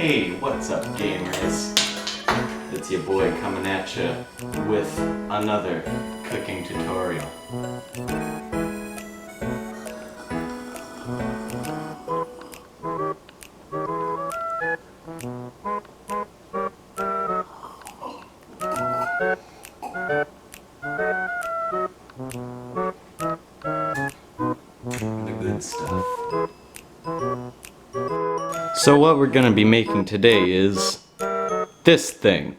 Hey, what's up, gamers? It's your boy coming at you with another cooking tutorial. The good stuff. So what we're gonna be making today is this thing.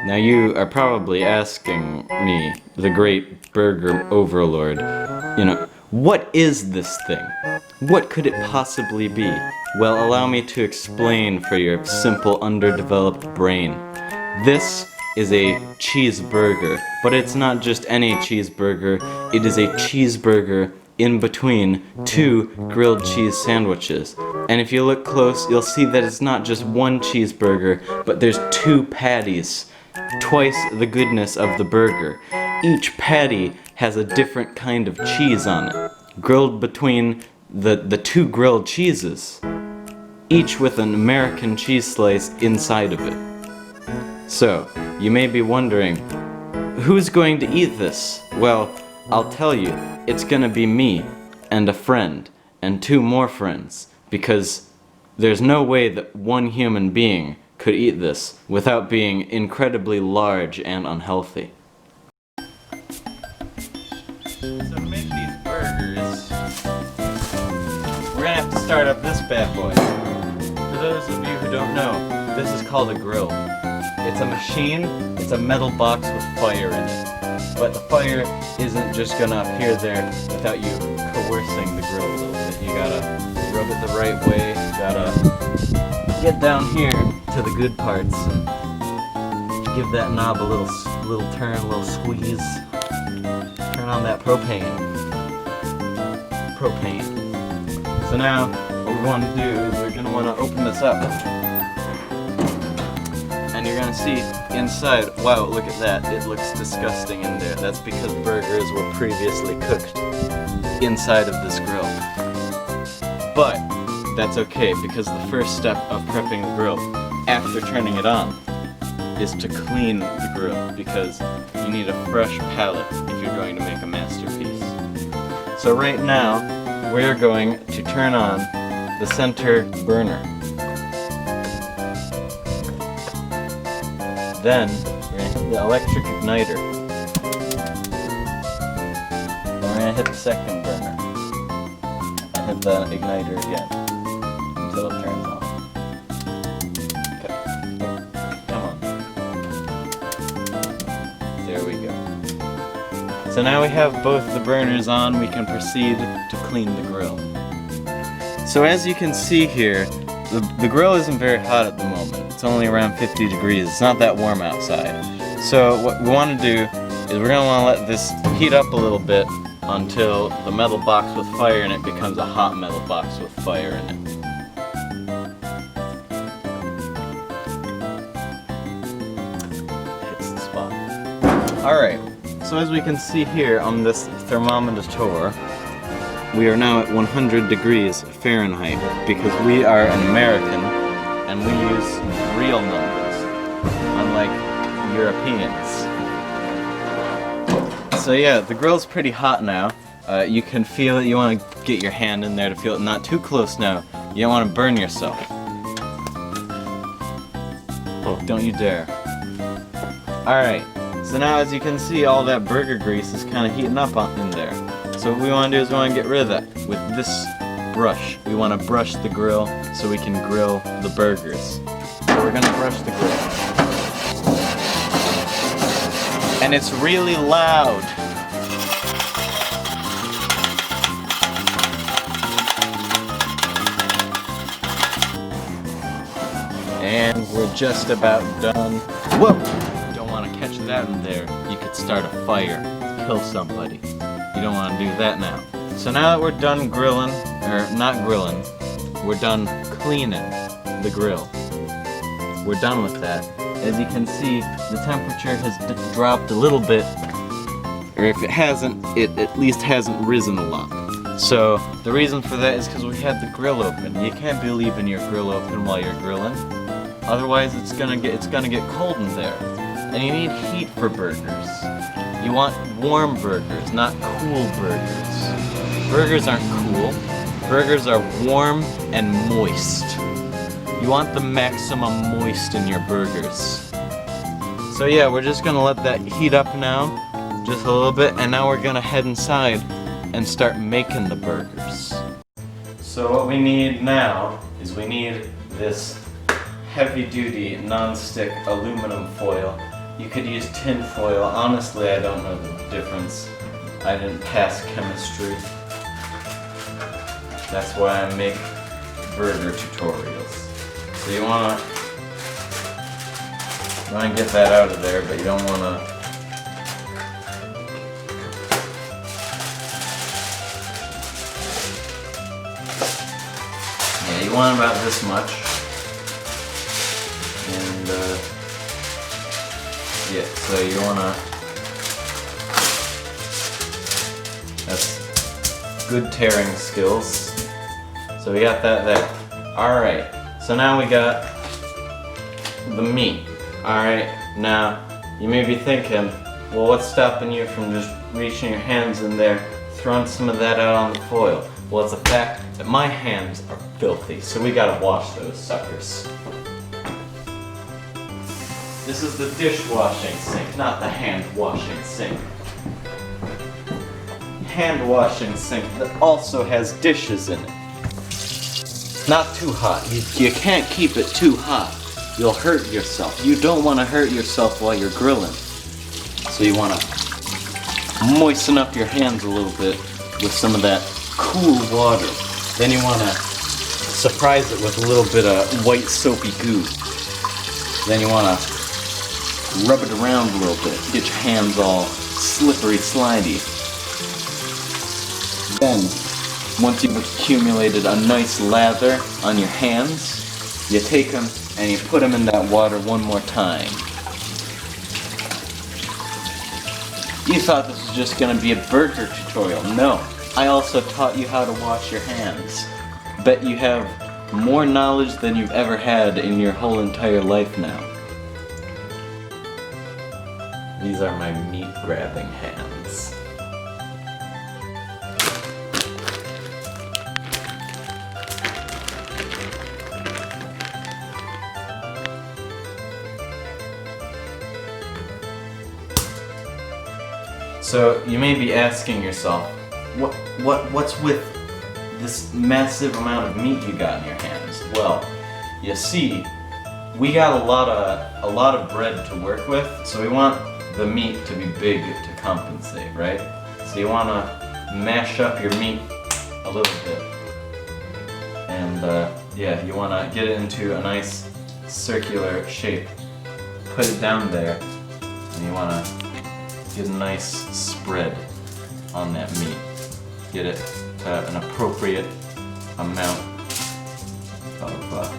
Now you are probably asking me, the great burger overlord, what is this thing? What could it possibly be? Well, allow me to explain for your simple underdeveloped brain. This is a cheeseburger, but it's not just any cheeseburger, it is a cheeseburger in between two grilled cheese sandwiches. And if you look close, you'll see that it's not just one cheeseburger, but there's two patties, twice the goodness of the burger. Each patty has a different kind of cheese on it, grilled between the two grilled cheeses, each with an American cheese slice inside of it. So, you may be wondering, who's going to eat this? Well, I'll tell you, it's gonna be me, and a friend, and two more friends, because there's no way that one human being could eat this without being incredibly large and unhealthy. So to make these burgers, we're gonna have to start up this bad boy. For those of you who don't know, this is called a grill. It's a machine, it's a metal box with fire in it. But the fire isn't just gonna appear there without you coercing the grill a little bit. You gotta rub it the right way, you gotta get down here to the good parts and give that knob a little turn, a little squeeze. Turn on that propane. So now, what we want to do is we're gonna want to open this up. And you're gonna see inside, wow, look at that, it looks disgusting in there. That's because burgers were previously cooked inside of this grill. But that's okay, because the first step of prepping the grill after turning it on is to clean the grill, because you need a fresh palette if you're going to make a masterpiece. So right now, we're going to turn on the center burner. Then, we're going to hit the electric igniter. Then we're going to hit the second burner. And hit the igniter again. Until it turns on. Okay. Come on. There we go. So now we have both the burners on, we can proceed to clean the grill. So as you can see here, the grill isn't very hot at the moment. It's only around 50 degrees. It's not that warm outside. So what we want to do is we're going to want to let this heat up a little bit until the metal box with fire in it becomes a hot metal box with fire in it. Hits the spot. Alright, so as we can see here on this thermometer, we are now at 100 degrees Fahrenheit because we are an American and we use real numbers, unlike Europeans. So yeah, the grill's pretty hot now. You can feel it, you want to get your hand in there to feel it. Not too close now, you don't want to burn yourself. Don't you dare. Alright, so now as you can see, all that burger grease is kind of heating up in there. So what we want to do is we want to get rid of that with this brush. We want to brush the grill so we can grill the burgers. So we're going to brush the grill. And it's really loud. And we're just about done. Whoa! Don't want to catch that in there. You could start a fire, kill somebody. You don't want to do that now. So now that we're done grilling, or not grilling, we're done cleaning the grill. We're done with that. As you can see, the temperature has dropped a little bit, or if it hasn't, it at least hasn't risen a lot. So the reason for that is because we had the grill open. You can't be leaving your grill open while you're grilling. Otherwise it's gonna get cold in there. And you need heat for burgers. You want warm burgers, not cool burgers. Burgers aren't cool. Burgers are warm and moist. You want the maximum moist in your burgers. So yeah, we're just gonna let that heat up now, just a little bit, and now we're gonna head inside and start making the burgers. So what we need now is we need this heavy-duty non-stick aluminum foil. You could use tin foil. Honestly, I don't know the difference. I didn't pass chemistry. That's why I make burger tutorials. So you wanna get that out of there, but you don't wanna. Yeah, you want about this much. And yeah, so you wanna. That's good tearing skills. So we got that there. Alright, so now we got the meat. Alright, now you may be thinking, well, what's stopping you from just reaching your hands in there, throwing some of that out on the foil? Well, it's the fact that my hands are filthy, so we gotta wash those suckers. This is the dishwashing sink, not the hand washing sink. Hand washing sink that also has dishes in it. Not too hot. You can't keep it too hot. You'll hurt yourself. You don't want to hurt yourself while you're grilling. So you want to moisten up your hands a little bit with some of that cool water. Then you want to surprise it with a little bit of white soapy goo. Then you want to rub it around a little bit. Get your hands all slippery, slidey. Then, once you've accumulated a nice lather on your hands, you take them and you put them in that water one more time. You thought this was just going to be a burger tutorial. No, I also taught you how to wash your hands. Bet you have more knowledge than you've ever had in your whole entire life now. These are my meat grabbing hands. So you may be asking yourself, what's with this massive amount of meat you got in your hands? Well, you see, we got a lot of bread to work with, so we want the meat to be big to compensate, right? So you want to mash up your meat a little bit, and yeah, you want to get it into a nice circular shape. Put it down there, and you want to get a nice spread on that meat. Get it to an appropriate amount of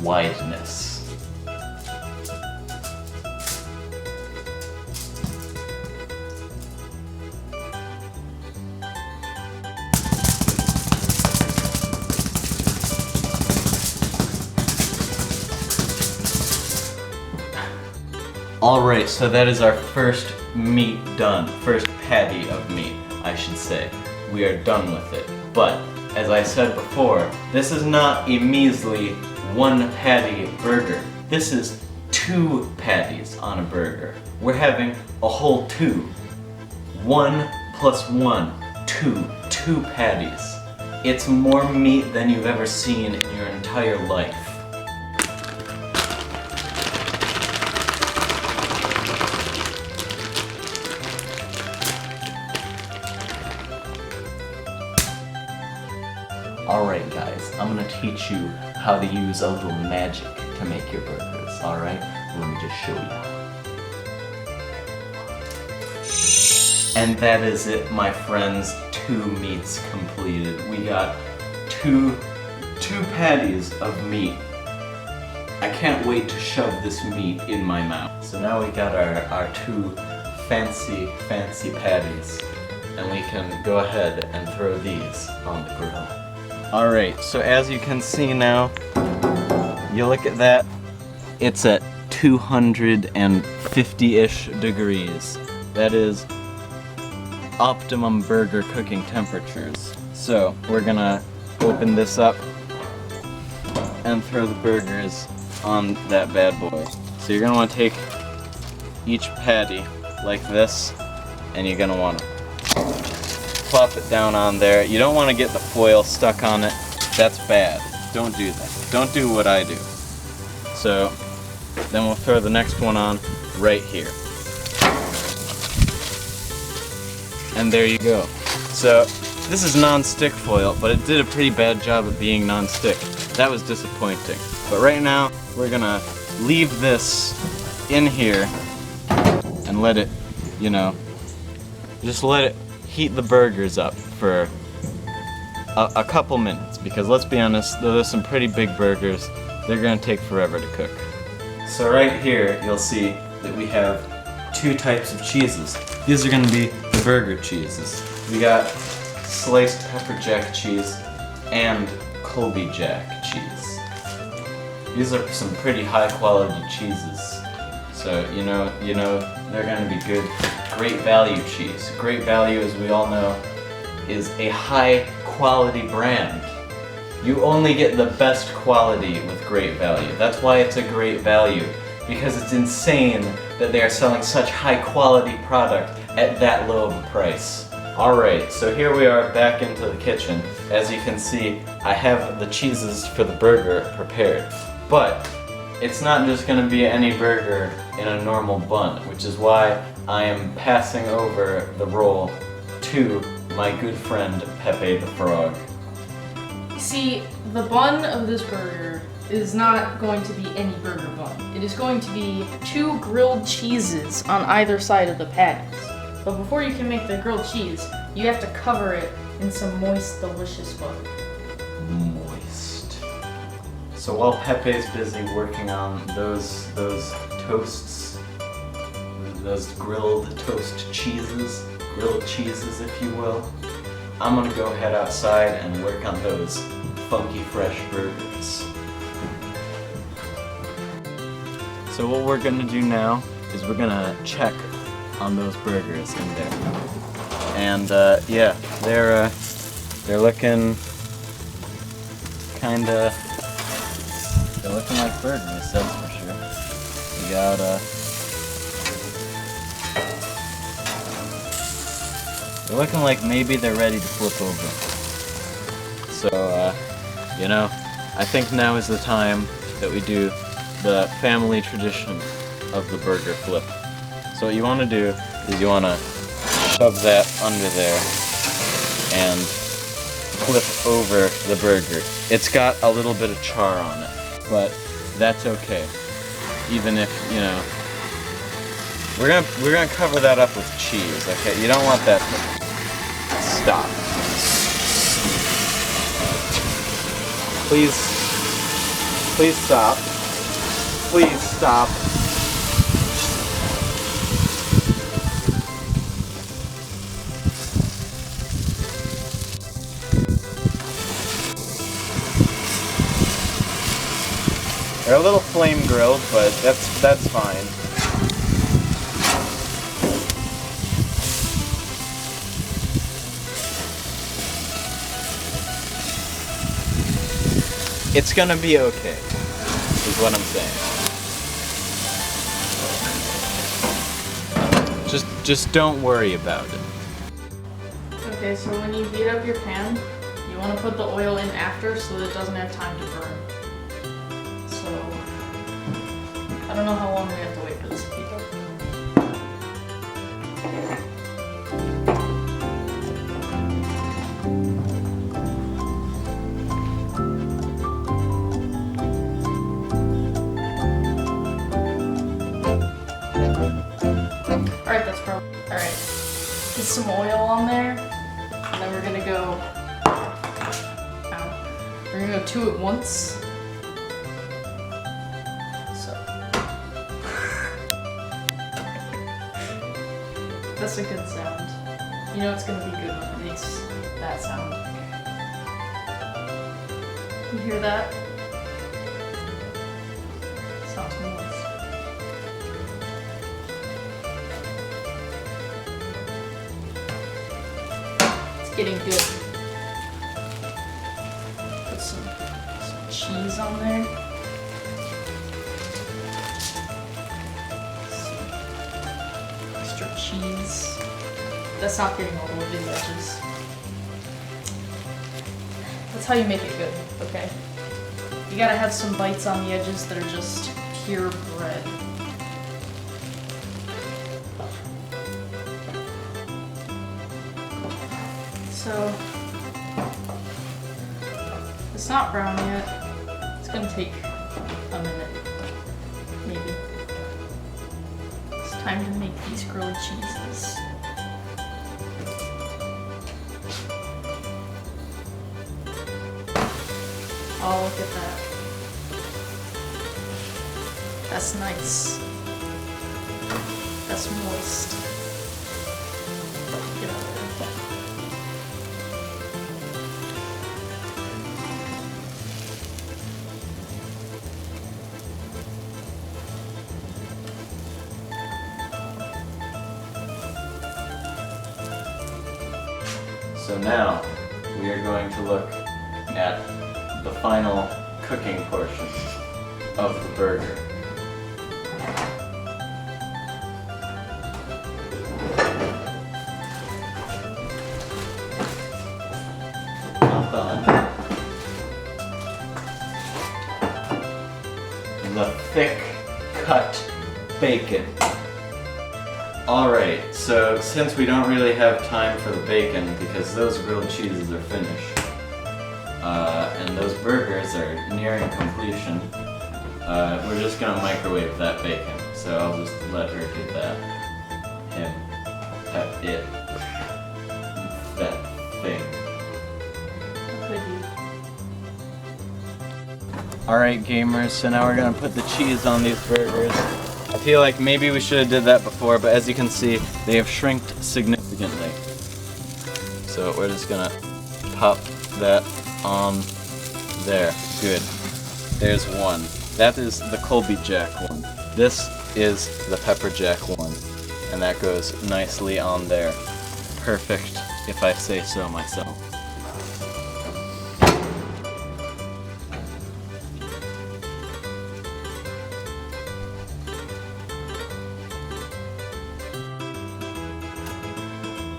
wideness. Alright, so that is our first meat done. First patty of meat, I should say. We are done with it. But, as I said before, this is not a measly one patty burger. This is 2 patties on a burger. We're having a whole 2. 1 plus 1, 2. 2 patties. It's more meat than you've ever seen in your entire life. Alright guys, I'm gonna teach you how to use a little magic to make your burgers, alright? Let me just show you. And that is it, my friends. 2 meats completed. We got two patties of meat. I can't wait to shove this meat in my mouth. So now we got our 2 fancy patties. And we can go ahead and throw these on the grill. Alright, so as you can see now, you look at that, it's at 250-ish degrees. That is optimum burger cooking temperatures. So we're gonna open this up and throw the burgers on that bad boy. So you're gonna want to take each patty like this, and you're gonna want to plop it down on there. You don't want to get the foil stuck on it. That's bad. Don't do that. Don't do what I do. So then we'll throw the next one on right here. And there you go. So this is non-stick foil, but it did a pretty bad job of being non-stick. That was disappointing. But right now, we're gonna leave this in here and let it, you know, just let it heat the burgers up for a couple minutes, because let's be honest, there's some pretty big burgers. They're gonna take forever to cook. So right here, you'll see that we have two types of cheeses. These are gonna be the burger cheeses. We got sliced pepper jack cheese and Colby Jack cheese. These are some pretty high quality cheeses. So you know they're gonna be good, great value cheese. Great Value, as we all know, is a high quality brand. You only get the best quality with Great Value. That's why it's a great value, because it's insane that they are selling such high quality product at that low of a price. Alright, so here we are back into the kitchen. As you can see, I have the cheeses for the burger prepared. But it's not just going to be any burger in a normal bun, which is why I am passing over the role to my good friend Pepe the Frog. See, the bun of this burger is not going to be any burger bun. It is going to be 2 grilled cheeses on either side of the patties. But before you can make the grilled cheese, you have to cover it in some moist, delicious butter. Moist. So while Pepe's busy working on those toasts, those grilled toast cheeses, grilled cheeses if you will, I'm gonna go head outside and work on those funky fresh burgers. So what we're gonna do now is we're gonna check on those burgers in there. And yeah, they're looking they're looking like burgers, that's for sure. We got they're looking like maybe they're ready to flip over. So you know, I think now is the time that we do the family tradition of the burger flip. So what you want to do is you want to shove that under there and flip over the burger. It's got a little bit of char on it, but that's okay. Even if, you know, we're gonna cover that up with cheese, okay? You don't want that to stop. Please stop. Please stop. They're a little flame grilled, but that's fine. It's gonna be okay, is what I'm saying. Just don't worry about it. Okay, so when you heat up your pan, you want to put the oil in after so that it doesn't have time to burn. So, I don't know how long we have to wait for this to heat up. Alright, that's probably... Alright. Get some oil on there, and then we're gonna go... Ow. We're gonna go 2 at once. So... That's a good sound. You know it's gonna be good when it makes that sound. You hear that? sounds moist. It's getting good. Put some cheese on there. Some extra cheese. That's not getting all the way to the edges. That's how you make it good, okay? You gotta have some bites on the edges that are just pure bread. So, it's not brown yet. It's gonna take a minute, maybe. It's time to make these grilled cheeses. Oh, look at that. That's nice. That's moist. Get out of there. So now we are going to look at the final cooking portion of the burger. Not the onion. The thick cut bacon. Alright, so since we don't really have time for the bacon because those grilled cheeses are finished, and those burgers are nearing completion, we're just gonna microwave that bacon. So I'll just let her do that. Him. It. That thing. Alright gamers, so now we're gonna put the cheese on these burgers. I feel like maybe we should have did that before, but as you can see, they have shrinked significantly. So we're just gonna pop that on there. Good. There's one. That is the Colby Jack one. This is the Pepper Jack one. And that goes nicely on there. Perfect, if I say so myself.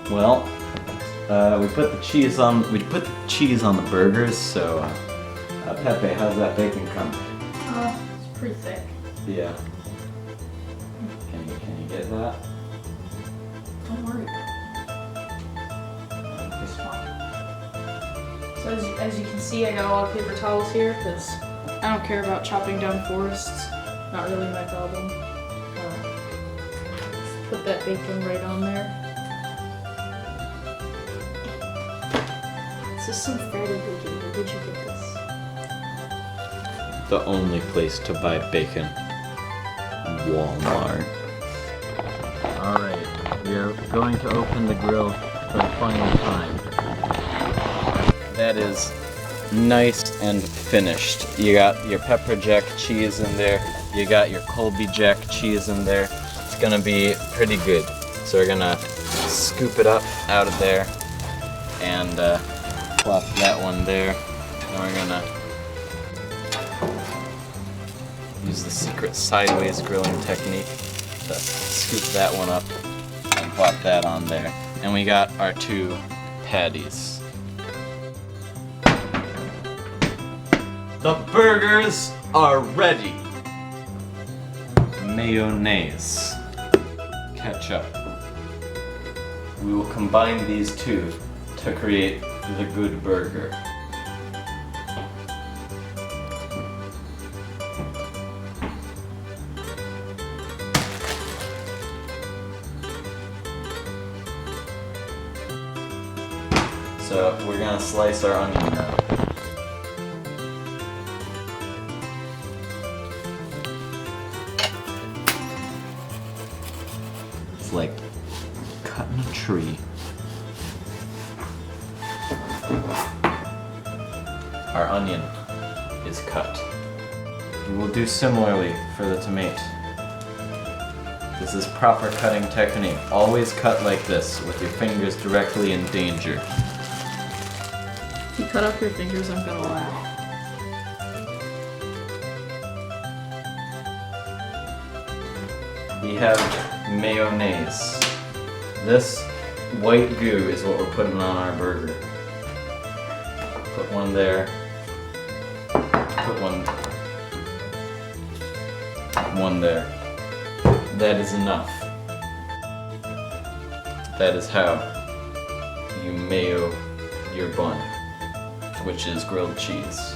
Well, we put the cheese on the burgers, so Pepe, how's that bacon come? It's pretty thick. Yeah. Can you get that? Don't worry. It's fine. So as you can see, I got a lot of paper towels here because I don't care about chopping down forests. Not really my problem. Put that bacon right on there. This is some fatty bacon. Where did you get this? The only place to buy bacon. Walmart. Alright, we are going to open the grill for the final time. That is nice and finished. You got your Pepper Jack cheese in there, you got your Colby Jack cheese in there. It's gonna be pretty good. So we're gonna scoop it up out of there and plop that one there. And we're gonna use the secret sideways grilling technique to scoop that one up and plop that on there. And we got our two patties. The burgers are ready. Mayonnaise. Ketchup. We will combine these two to create the good burger. So we're gonna slice our onion now. It's like cutting a tree. Our onion is cut. We will do similarly for the tomato. This is proper cutting technique. Always cut like this, with your fingers directly in danger. If you cut off your fingers, I'm gonna laugh. We have mayonnaise. This white goo is what we're putting on our burger. Put one there. Put one there. That is enough. That is how you mayo your bun, which is grilled cheese.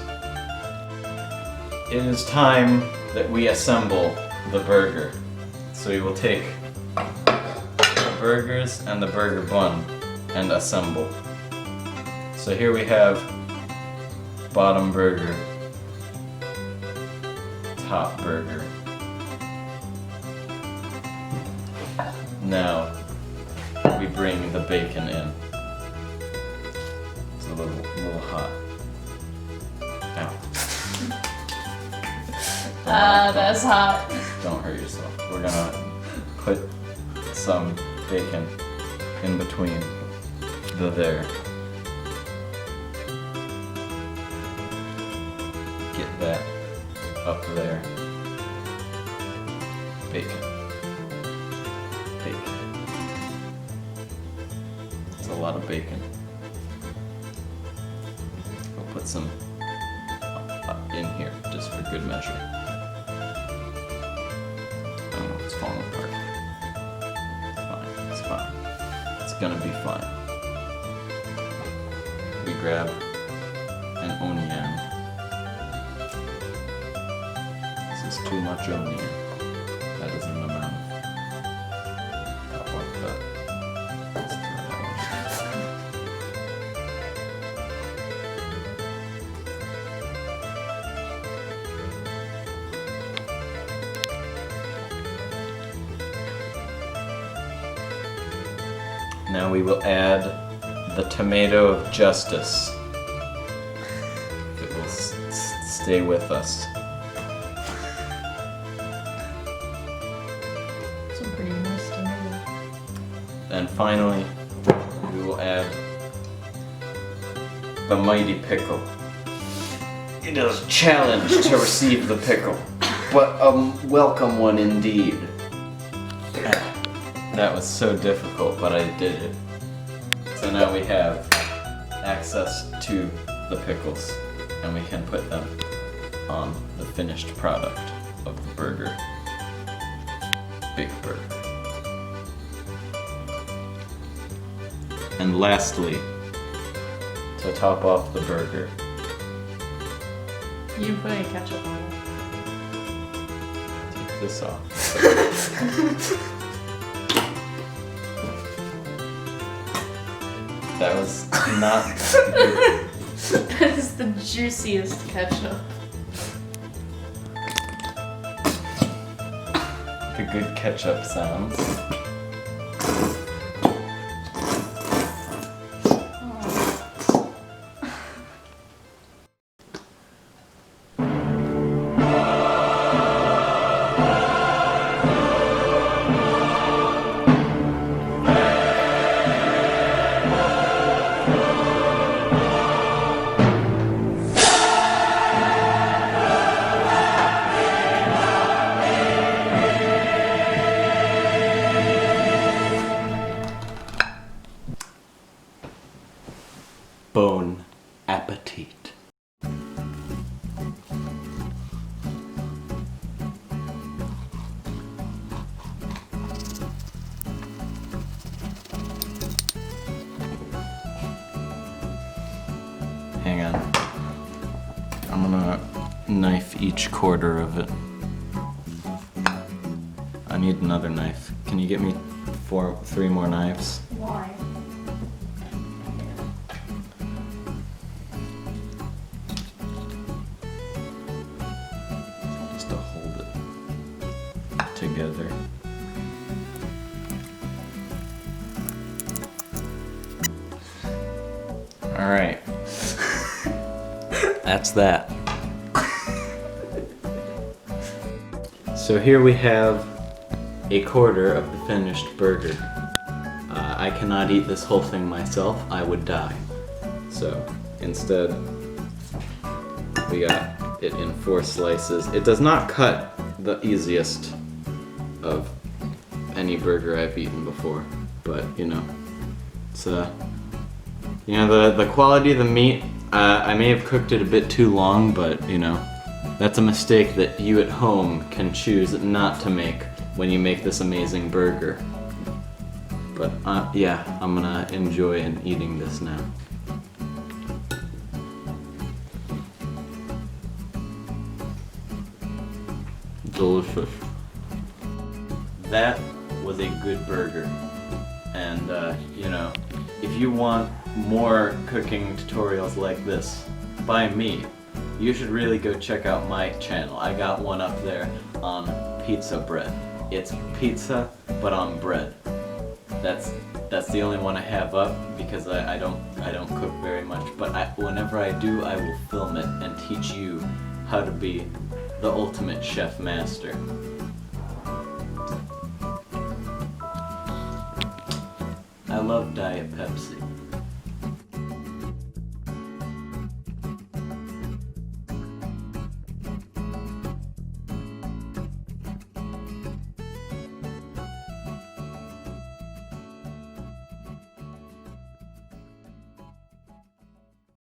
It is time that we assemble the burger. So we will take the burgers and the burger bun and assemble. So here we have bottom burger, top burger. Now we bring the bacon in. It's a little hot. Ow. That's hot. Don't hurt yourself. We're gonna put some bacon in between there. Get that up there. Bacon. Bacon. It's a lot of bacon. We'll put some in here just for good measure. Oh, it's falling apart. It's fine. It's gonna be fine. We grab an onion. This is too much onion. That isn't the amount. Not like that. Let's throw that on. Now we will add the tomato of justice. It will stay with us. Some pretty moist tomato. And finally, we will add the mighty pickle. It is a challenge to receive the pickle, but a welcome one indeed. That was so difficult, but I did it. So now we have access to the pickles, and we can put them on the finished product of the burger. Big burger. And lastly, to top off the burger, You didn't put any ketchup on it. take this off. That was not good. That is the juiciest ketchup. The good ketchup sounds. Bon appetit. Hang on. I'm gonna knife each quarter of it. I need another knife. Can you get me 3 more knives? Why? Just to hold it together. All right. That's that. So here we have a quarter of the finished burger. I cannot eat this whole thing myself, I would die. So instead, we got it in 4 slices. It does not cut the easiest of any burger I've eaten before, but you know, it's the quality of the meat. I may have cooked it a bit too long, but you know, that's a mistake that you at home can choose not to make when you make this amazing burger. But yeah, I'm gonna enjoy eating this now. Delicious. That was a good burger. And you know, if you want more cooking tutorials like this by me, you should really go check out my channel. I got one up there on pizza bread. It's pizza, but on bread. That's the only one I have up because I don't cook very much. But whenever I do, I will film it and teach you how to be the ultimate chef master. I love Diet Pepsi.